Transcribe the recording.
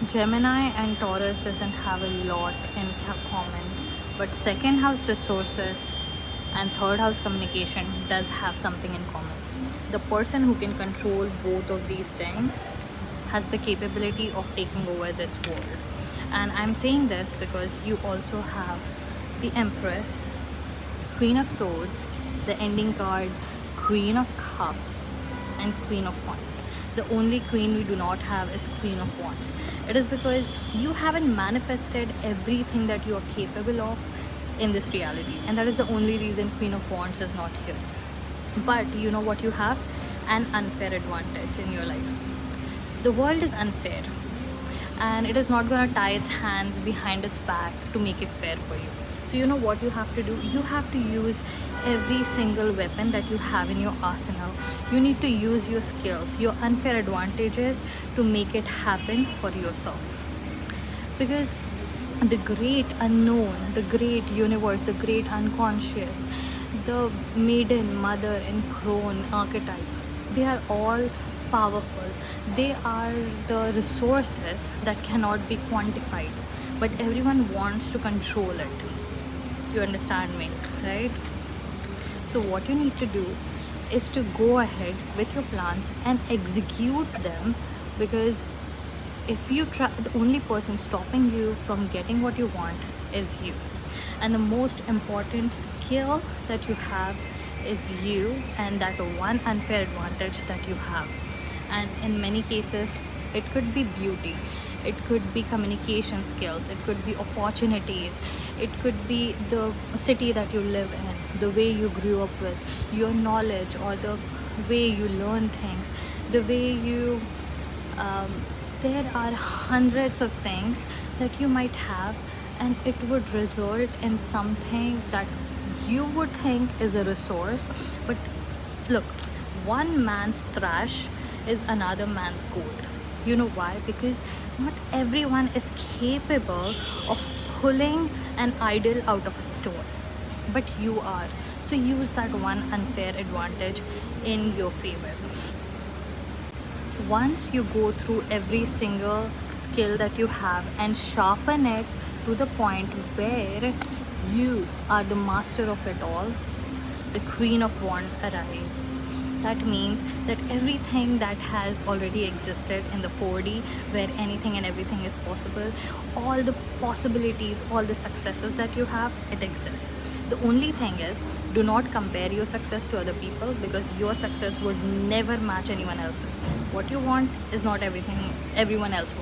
Gemini and Taurus doesn't have a lot in common, but second house resources and third house communication does have something in common. The person who can control both of these things has the capability of taking over this world. And I'm saying this because you also have the Empress, Queen of Swords, the ending card, Queen of Cups, and Queen of Wands. The only queen we do not have is Queen of Wands. It is because you haven't manifested everything that you are capable of in this reality, and that is the only reason Queen of Wands is not here. But you know what you have? An unfair advantage in your life. The world is unfair, and it is not going to tie its hands behind its back to make it fair for you. So you know what you have to do? You have to use every single weapon that you have in your arsenal. You need to use your skills, your unfair advantages, to make it happen for yourself. Because the great unknown, the great universe, the great unconscious, the maiden, mother, and crone archetype, they are all powerful. They are the resources that cannot be quantified, but everyone wants to control it. You understand me, right? So what you need to do is to go ahead with your plans and execute them, because if you try, the only person stopping you from getting what you want is you. And the most important skill that you have is you, and that one unfair advantage that you have. And in many cases, it could be beauty, it could be communication skills, it could be opportunities, it could be the city that you live in, the way you grew up with, your knowledge, or the way you learn things, the way you there are hundreds of things that you might have, and it would result in something that you would think is a resource. But look, one man's trash is another man's gold. You know why? Because not everyone is capable of pulling an idol out of a stone, but you are. So use that one unfair advantage in your favor. Once you go through every single skill that you have and sharpen it to the point where you are the master of it all, the Queen of Wands arrives. That means that everything that has already existed in the 4D, where anything and everything is possible, all the possibilities, all the successes that you have, it exists. The only thing is, do not compare your success to other people, because your success would never match anyone else's. What you want is not everything everyone else wants.